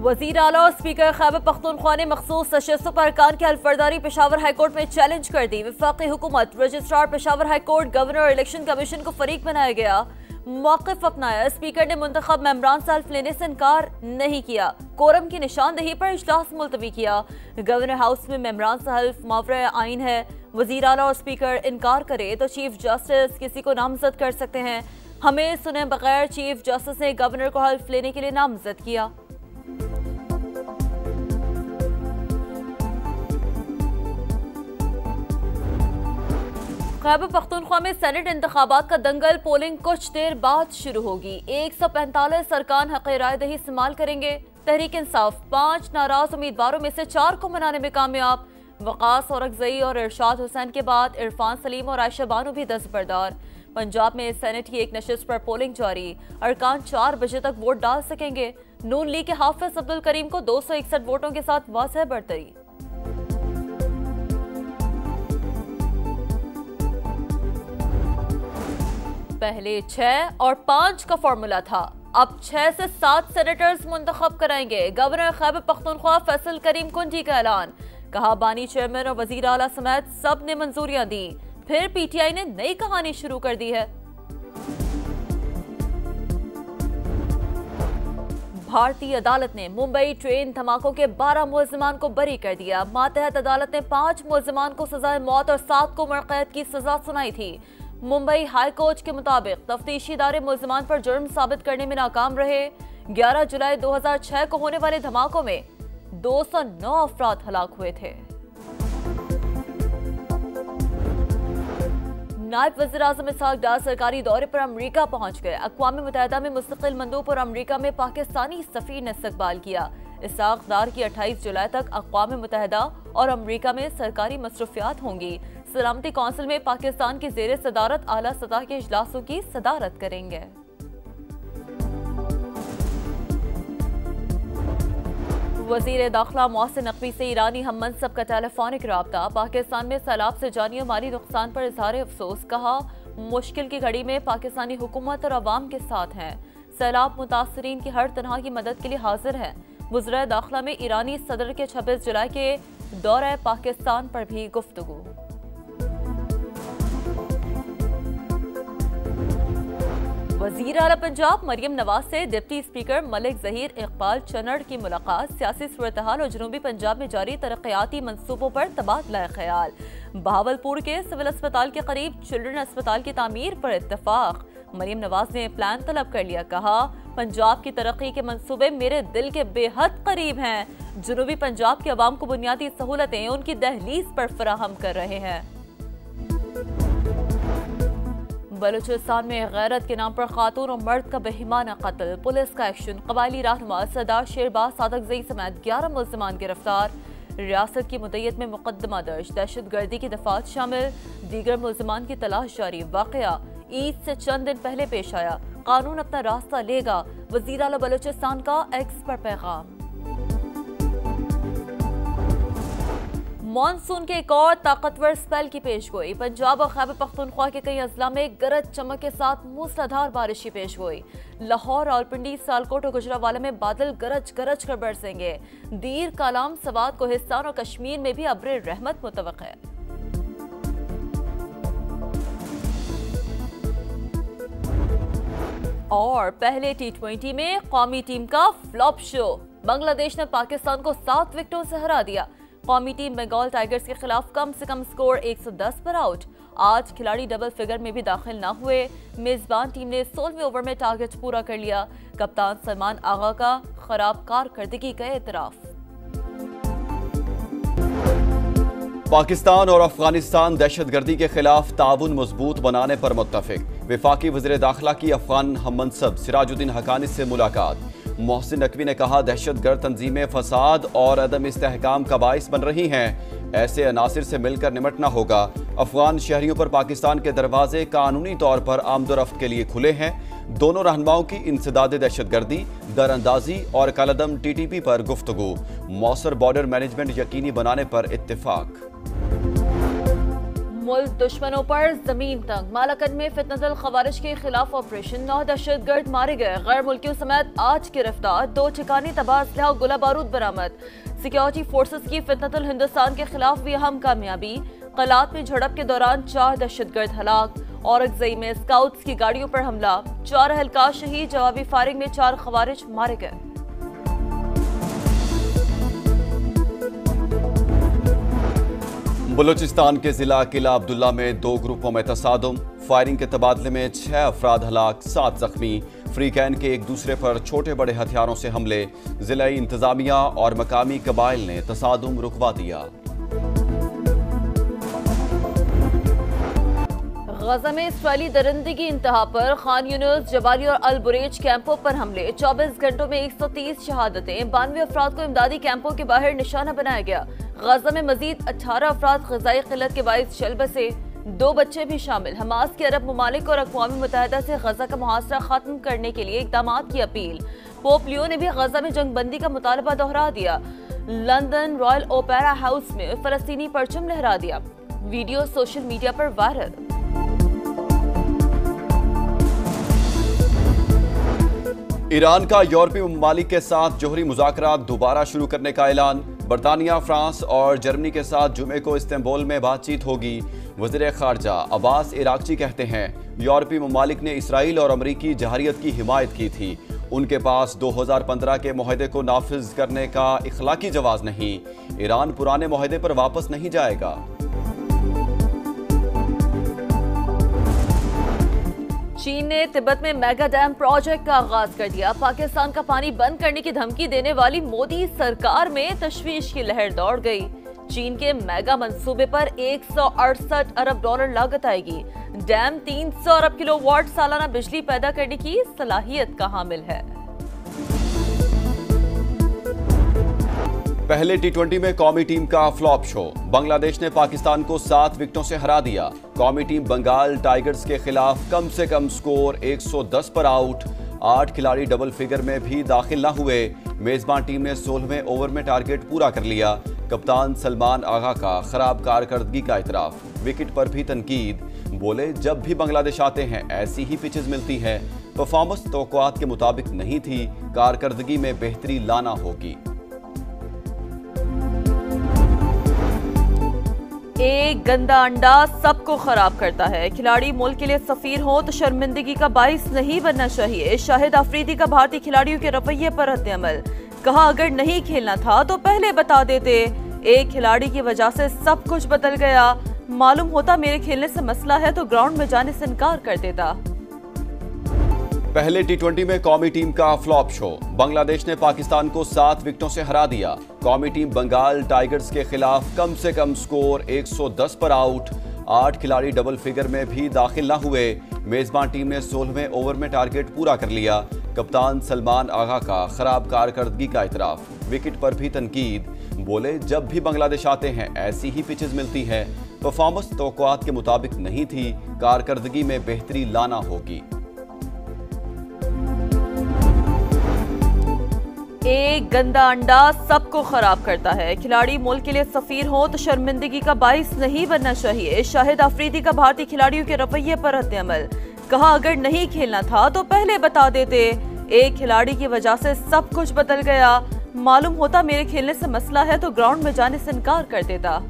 वजीर आला और स्पीकर खैबर पख्तूनख्वा ने मखसूस नशिस्तों पर अरकान की हल्फबर्दारी पेशावर हाईकोर्ट में चैलेंज कर दी। वफाकी हुकूमत, रजिस्ट्रार पेशावर हाईकोर्ट, गवर्नर और इलेक्शन कमीशन को फरीक बनाया गया, मौक़िफ़ अपनाया। स्पीकर ने मुंतखब मेंबरान से हल्फ लेने से इनकार नहीं किया। कोरम की निशानदही पर इजलास मुलतवी किया। गवर्नर हाउस में मेंबरान से हल्फ मावरे आइन है। वजीर आला और स्पीकर इनकार करे तो चीफ जस्टिस किसी को नामजद कर सकते हैं। हमें सुने बगैर चीफ जस्टिस ने गवर्नर को हल्फ लेने के लिए नामजद किया। खैबर पख्तूनख्वा में सेनेट इंतखाबात का दंगल, पोलिंग कुछ देर बाद शुरू होगी। 145 अरकान हक़ राय दही इस्तेमाल करेंगे। तहरीक इंसाफ 5 नाराज उम्मीदवारों में से 4 को मनाने में कामयाब। वकास औरकजई और इरशाद हुसैन के बाद इरफान सलीम और आयशा बानो भी दस्तबरदार। पंजाब में सेनेट की एक नशिस्त पर पोलिंग जारी। अरकान 4 बजे तक वोट डाल सकेंगे। नून लीग के हाफिज अब्दुल करीम को 261 वोटों के साथ वाज़ेह बढ़तरी। पहले 6 और 5 का फॉर्मूला था, अब 6 से 7 सेनेटर्स मुंतखब कराएंगे। गवर्नर खैबर पख्तूनख्वा फैसल करीम कुंजी का ऐलान, कहा बानी चेयरमैन और वजीर आला समेत सब ने मंजूरियां दी। फिर पीटीआई ने नई कहानी शुरू कर दी है। भारतीय अदालत ने मुंबई ट्रेन धमाकों के 12 मुलजिमान को बरी कर दिया। मातहत अदालत ने 5 मुलजिमान को सजाए मौत और 7 को उम्र कैद की सजा सुनाई थी। मुंबई हाई कोर्ट के मुताबिक तफ्तीशी इदारे मुलजिमान पर जुर्म साबित करने में नाकाम रहे। 11 जुलाई 2006 को होने वाले धमाकों में 209 अफराद हलाक हुए थे। नायब वज़ीर आज़म इसहाक डार सरकारी दौरे पर अमरीका पहुंच गए। अक़वाम मुत्तहिदा में मुस्तकिल मंदूब और अमरीका में पाकिस्तानी सफ़ीर ने इस्तकबाल किया। इसहाक डार की 28 जुलाई तक अक़वाम मुत्तहिदा और अमरीका में सरकारी मसरूफियात होंगी। सलामती कौंसिल में पाकिस्तान की ज़ेरे सदारत आला सतह के इजलासों की सदारत करेंगे। वज़ीर दाखिला मोहसिन नकवी से ईरानी हम मनसब का टेलीफोनिक राब्ता। पाकिस्तान में सैलाब से जानी और माली नुकसान पर इजहार अफसोस, कहा मुश्किल की घड़ी में पाकिस्तानी हुकूमत और अवाम के साथ हैं। सैलाब मुतासरीन की हर तरह की मदद के लिए हाजिर है। वज़ीर दाखिला में ईरानी सदर के 26 जुलाई के दौरे पाकिस्तान पर भी गुफ्तगू। वज़ीर आला पंजाब मरियम नवाज से डिप्टी स्पीकर मलिक ज़हीर इकबाल चन्नड़ की मुलाकात। सियासी सूरत-ए-हाल और जनूबी पंजाब में जारी तरक्याती मंसूबों पर तबादला ख्याल। बहावलपुर के सिविल अस्पताल के करीब चिल्ड्रन अस्पताल की तामीर पर इत्तफाक। मरियम नवाज ने प्लान तलब कर लिया, कहा पंजाब की तरक्की के मंसूबे मेरे दिल के बेहद करीब हैं। जनूबी पंजाब के अवाम को बुनियादी सहूलतें उनकी दहलीज पर फराहम कर रहे हैं। बलूचिस्तान में गैरत के नाम पर खातून और मर्द का बेहिमाना कत्ल, पुलिस का एक्शन। कबायली रहनुमा सरदार शेरबाज सादकजई समेत 11 मुल्ज़िमान गिरफ्तार। रियासत की मुद्दत में मुकदमा दर्ज, दहशत गर्दी की दफात शामिल। दीगर मुल्ज़िमान की तलाश जारी। वाक़या ईद से चंद दिन पहले पेश आया। कानून अपना रास्ता लेगा, वज़ीर आला बलूचिस्तान का एक्स पर पैगाम। मॉनसून के एक और ताकतवर स्पेल की पेशगोई। पंजाब और खैबर पख्तूनख्वा के कई अजला में गरज चमक के साथ मूसलाधार बारिश की पेशगोई। लाहौर, रावलपिंडी, सियालकोट और गुजरांवाला में बादल गरज गरज कर बरसेंगे। दीर, कालाम, सवात, कोहिस्तान और कश्मीर में भी अब्र रहमत मुतवक्किल है। और पहले T20 में कौमी टीम का फ्लॉप शो। बांग्लादेश ने पाकिस्तान को 7 विकेटों से हरा दिया। कौमी टीम बंगाल टाइगर्स के खिलाफ कम से कम स्कोर 110 पर आउट। आज खिलाड़ी डबल फिगर में भी दाखिल न हुए। मेजबान टीम ने 16वें ओवर में टारगेट पूरा कर लिया। कप्तान सलमान आगा का खराब कारकर्दगी का एतराफ। पाकिस्तान और अफगानिस्तान दहशतगर्दी के खिलाफ ताउन मजबूत बनाने पर मुत्तफिक। वफाकी वज़ीर दाखिला की अफगान हम मनसब सिराजुद्दीन हक्कानी से मुलाकात। मोहसिन नकवी ने कहा दहशतगर्द तंजीमें फसाद और अदम इस्तेहकाम का बाइस बन रही हैं, ऐसे अनासिर से मिलकर निमटना होगा। अफगान शहरियों पर पाकिस्तान के दरवाजे कानूनी तौर पर आमदोरफ्त के लिए खुले हैं। दोनों रहनुमाओं की इंसदाद दहशतगर्दी, दरअंदाजी और कलदम TTP पर गुफ्तगू। मौसर बॉर्डर मैनेजमेंट यकीनी बनाने पर इत्तेफाक। मुल्क दुश्मनों पर जमीन तंग। मालाकन में फितनतुल खवारिज के खिलाफ ऑपरेशन, 9 दहशतगर्द मारे गए। गैर मुल्कियों समेत 8 गिरफ्तार, 2 ठिकाने तबाह असलहा और गोला बारूद बरामद। सिक्योरिटी फोर्सेस की फितनतुल हिंदुस्तान के खिलाफ भी अहम कामयाबी। कलात में झड़प के दौरान 4 दहशतगर्द हलाक। औरंगजेब में स्काउट्स की गाड़ियों पर हमला, 4 अहलकार शहीद। जवाबी फायरिंग में 4 खवारिज मारे गए। बलूचिस्तान के जिला किला अब्दुल्ला में 2 ग्रुपों में तसादुम। फायरिंग के तबादले में 6 अफराद हलाक, 7 जख्मी। फ्रीकैन के एक दूसरे पर छोटे बड़े हथियारों से हमले। जिलाई इंतजामिया और मकामी कबाइल ने तसादुम रुकवा दिया। गजा में इसराइली दरिंदगी की इंतहा पर खान यूनुस, जबाली और अल बुरेज कैंपों पर हमले। 24 घंटों में 130 शहादतें। 92 अफराद को इमदादी कैंपों के बाहर निशाना बनाया गया। गजा में मजीद 18 अफराद ग़िज़ाई क़िल्लत के बाइस चल बसे, 2 बच्चे भी शामिल। हमास की अरब ममालिक और अक़वाम मुत्तहिदा से गजा का मुहासरा खत्म करने के लिए इक़दाम की अपील। पोप लियो ने भी गजा में जंगबंदी का मुतालबा दोहरा दिया। लंदन रॉयल ओपेरा हाउस में फ़लस्तीनी परचम लहरा दिया। वीडियो सोशल मीडिया पर वायरल। ईरान का यूरोपीय ममालिक के साथ जोहरी मुज़ाकरात दोबारा शुरू करने का ऐलान। बरतानिया, फ्रांस और जर्मनी के साथ जुमे को इस्तांबुल में बातचीत होगी। वज़ीर ख़ारजा अब्बास इराक़ची कहते हैं यूरोपीय ममालिक ने इसराइल और अमरीकी जहारियत की हिमायत की थी। उनके पास 2015 के मुआहदे को नाफिज करने का इखलाकी जवाज़ नहीं। ईरान पुराने मुआहदे पर वापस नहीं जाएगा। चीन ने तिब्बत में मेगा डैम प्रोजेक्ट का आगाज कर दिया। पाकिस्तान का पानी बंद करने की धमकी देने वाली मोदी सरकार में तशवीश की लहर दौड़ गई। चीन के मेगा मंसूबे पर 168 अरब डॉलर लागत आएगी। डैम 300 अरब किलोवाट सालाना बिजली पैदा करने की सलाहियत का हामिल है। पहले टी20 में कौमी टीम का फ्लॉप शो। बांग्लादेश ने पाकिस्तान को 7 विकेटों से हरा दिया। कौमी टीम बंगाल टाइगर्स के खिलाफ कम से कम स्कोर 110 पर आउट। 8 खिलाड़ी डबल फिगर में भी दाखिल न हुए। मेजबान टीम ने 16वें ओवर में टारगेट पूरा कर लिया। कप्तान सलमान आगा का खराब कारकर्दगी का इतराफ। विकेट पर भी तनकीद। बोले जब भी बांग्लादेश आते हैं ऐसी ही पिचेस मिलती हैं। परफॉर्मेंस तवक्कुआत के मुताबिक नहीं थी। कारकर्दगी में बेहतरी लाना होगी। एक गंदा अंडा सबको खराब करता है। खिलाड़ी मुल्क के लिए सफीर हो तो शर्मिंदगी का बाइस नहीं बनना चाहिए। शाहिद अफरीदी का भारतीय खिलाड़ियों के रवैये पर रद्द-ए-अमल। कहा अगर नहीं खेलना था तो पहले बता देते। एक खिलाड़ी की वजह से सब कुछ बदल गया। मालूम होता मेरे खेलने से मसला है तो ग्राउंड में जाने से इनकार कर देता। पहले टी20 में कौमी टीम का फ्लॉप शो। बांग्लादेश ने पाकिस्तान को 7 विकेटों से हरा दिया। कौमी टीम बंगाल टाइगर्स के खिलाफ कम से कम स्कोर 110 पर आउट। 8 खिलाड़ी डबल फिगर में भी दाखिल न हुए। मेजबान टीम ने 16वें ओवर में टारगेट पूरा कर लिया। कप्तान सलमान आगा का खराब कारकर्दगी का इतराफ। विकेट पर भी तनकीद। बोले जब भी बांग्लादेश आते हैं ऐसी ही पिचेस मिलती हैं। परफॉर्मेंस तवक्कुआत के मुताबिक नहीं थी। कारकर्दगी में बेहतरी लाना होगी। एक गंदा अंडा सबको खराब करता है। खिलाड़ी मुल्क के लिए सफीर हो तो शर्मिंदगी का बाइस नहीं बनना चाहिए। शाहिद अफरीदी का भारतीय खिलाड़ियों के रवैये पर रद्द-ए-अमल। कहा अगर नहीं खेलना था तो पहले बता देते। एक खिलाड़ी की वजह से सब कुछ बदल गया। मालूम होता मेरे खेलने से मसला है तो ग्राउंड में जाने से इनकार कर देता।